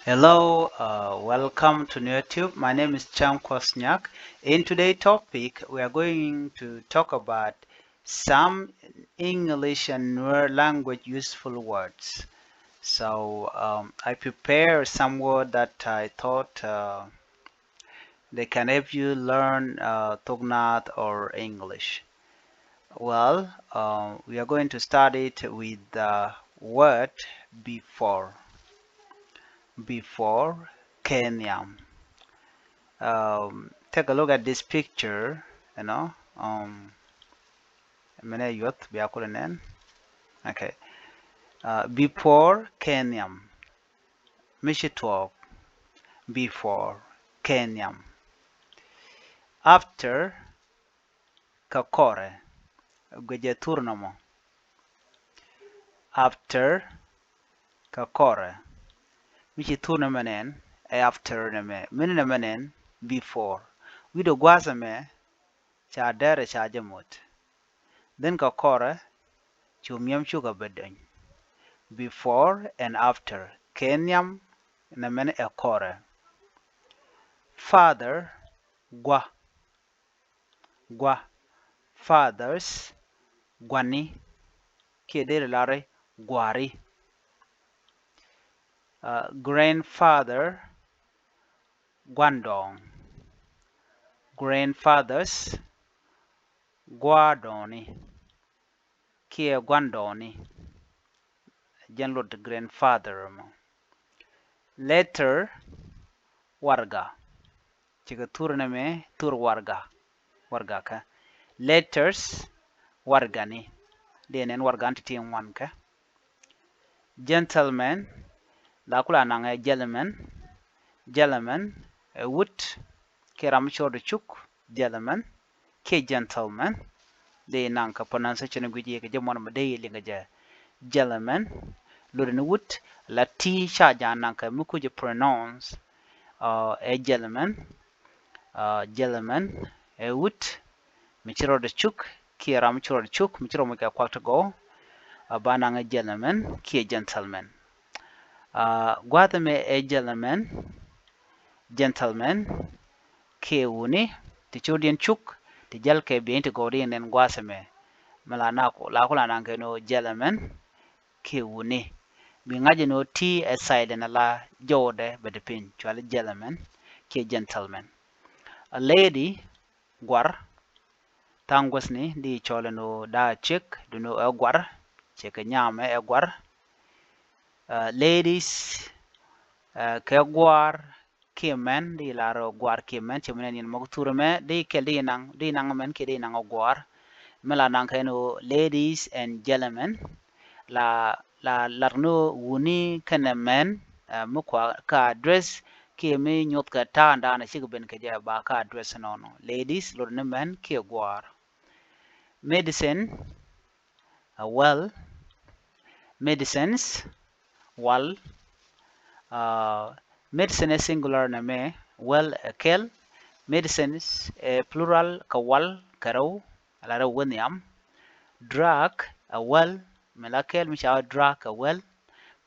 Hello, welcome to Nuer Tube. My name is Cham Kwasnyak. In today's topic, we are going to talk about some English and Nuer language useful words. So I prepared some word that I thought they can help you learn Tognat or English. Well, we are going to start it with the word before. Before Kenya. Take a look at this picture, you know. Mene youth biakulen. Okay. Before Kenyam. Mishi talk. Before Kenyam. After Kakore. Gweje turnamo. After Kakore. Mishi turnamanen. After neme. Minamanen. Before. Wido gwazame. Cha dere cha jamut. Then Kakore. Chumyam shuga bedeng. Before and after. Kenyam namen ekore. Father gwa. Gwa. Fathers gwani. Kedere lare gwari. Grandfather gwandong. Grandfathers gwadoni. Kia gwandoni. Janlot grandfather mo. Later warga. Chika turname tur warga. Warga ka. Letters wargani. Denen warga antiti one ka. Gentleman. Lakula nang gentleman. Gentleman. Wood. Keram chord chuk. Gentleman. Ke gentleman. De nang ka pronunciation gwiji ka jamon ma de linga ja. Gentleman. Lurin wood. La T sha jan nang ka muku je pronounce. A gentleman. Gentleman. Wood. Michiro de chuk. Kira michiro de chuk. Michiro mika kwakta go. Banang a gentleman. Ki a gentleman. Guathame a gentleman. Gentleman. Ki wuni. Ti chodian chuk. Ti jal ke bien ti gori and guasame. Malanako. Lakula nanke no gentleman. Ki wuni. Bingaji no T aside and la jode bedepin. Chuale gentleman. Ki a gentleman. A lady. Guar. Tangwas ni di chole no da chick do no guar chick nyam guar ladies ke guar kimen di laro guar kimen chimene ni mo turme di kel di nang men ke di nang guar mela nang ke no ladies and gentlemen la larno wuni kana men mo ka dress ke me nyot ka ta nda na sigben ke ja ba ka dress no ladies lorne men ke guar. Medicine, well, medicines, well, medicine is singular na me, well, kel, medicines, plural, kawal, karaw, alara wanyam, drug, well, melakel, mishaw drug, well,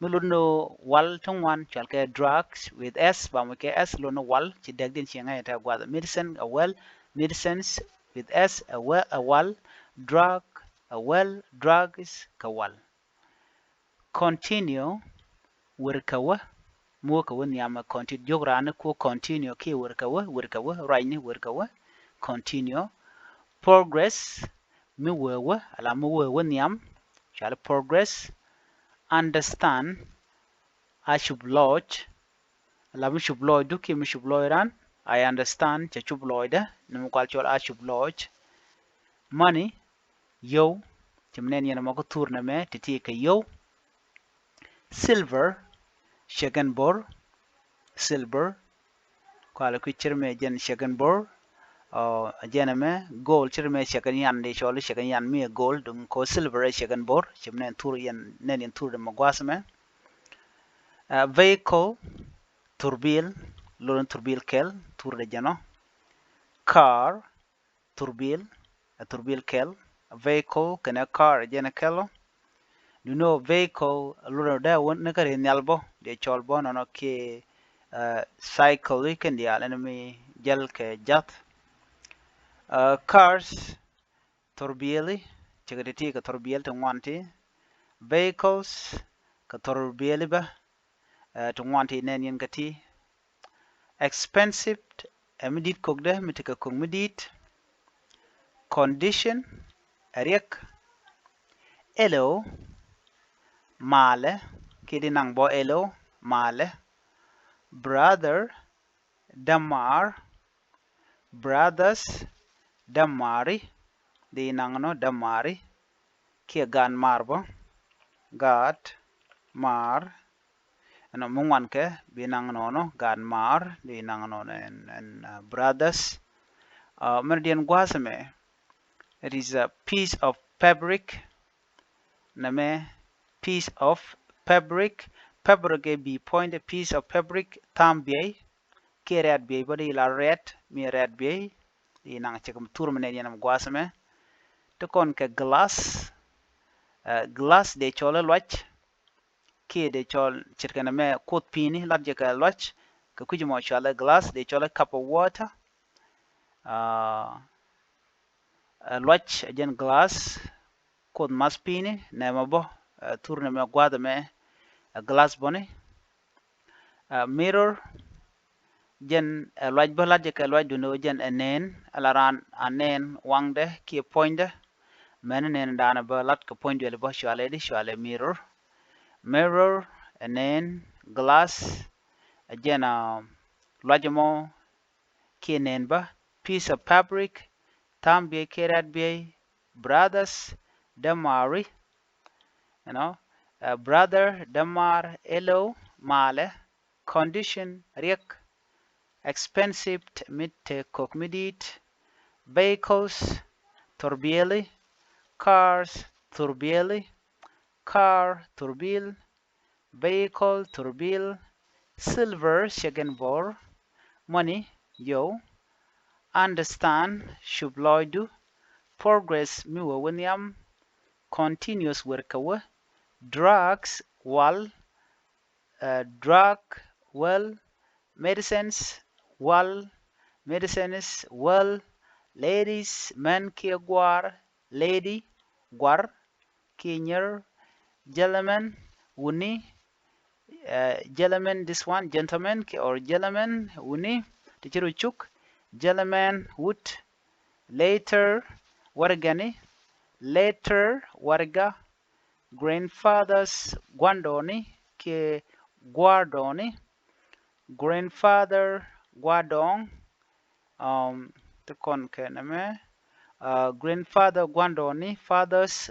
muluno wal tungwan, chalke drugs with S, bamuke S, luno wal, chidagdin sianga yata gwada, medicine, well, medicines with S, well, drug, well, drugs, kawal. Continue, wirkawa, mukawa niyama continue, jograna ko continue ki wirkawa, right ni wirkawa, continue. Progress, miwewa, ala miwewa niyam, shall progress. Understand, ashubloch, ala mishubloch, duki mishubloiran, I understand, chachubloida, numukwalchol ashubloch. Money, yo, chimnen yana mako turna me, titika yo. Silver, shaken bor, silver, kwala kuchirme jen shaken bor, jename gold chirme shaken yan de chole shaken yan me gold dung ko silver shaken bor, chimnen tur yan nen yan tur de magwasme. Vehicle, turbil, loren turbil kel, tur de jano. Car, turbil kel. Vehicle kana car jena kelo. You know vehicle lura da won na kare nyalbo de cholbo no ke cycle weekend ya enemy jal ke jat cars torbieli chegati ka torbiel to wanti vehicles ka torbieli ba to wanti nen yen kati expensive emidit kogde mitika kog midit condition ariek elo male kidi nang bo elo male brother damar brothers damari di nangno damari kia gan marbo god mar ano mungwan ke binang no gan mar di nangno and brothers merdian guasame it is a piece of fabric name piece of fabric be point a piece of fabric tambie ke red be body la red mi red be di nang chekum turmene yanam guasame to kon ke glass glass de chole loch ke de chol chirkana me kot pini ladje ka loch ka kujimo chole glass de chole cup of water loch again glass kot mas pini nema bo turne me gwada me glass bone mirror jen loch bo ladje ka loch duno jen enen alaran anen wangde ki poinde men nen dana ba lat ka point wele bo shwale mirror mirror and then glass again lojamo kinen ba piece of fabric tambie kerat be brothers damari you know brother damar elo male condition riek expensive mit kokmidit vehicles torbieli cars turbieli car turbil vehicle turbil silver shagenbor money yo understand shubloidu progress miwa winyam continuous workawa drugs wal drug well medicines wal medicines well ladies men ki gwar lady gwar kinyer gentlemen wuni gentlemen this one gentlemen or gentlemen wuni tichiru chuk gentlemen wood later wargani later warga grandfathers gwandoni ke guardoni grandfather guadong tukon kename grandfather gwandoni fathers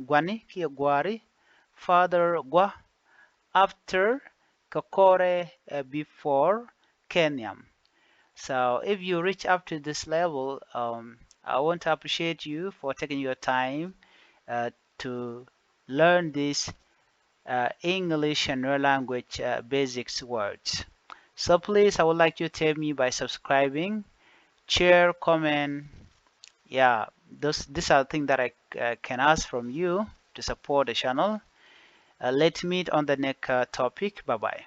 gwani ke guari father gwa after kakore before kenyam. So if you reach up to this level, I want to appreciate you for taking your time to learn these English and Nuer language basics words. So please, I would like you to help me by subscribing, share, comment. Yeah, these are things that I can ask from you to support the channel. Let's meet on the next topic. Bye bye.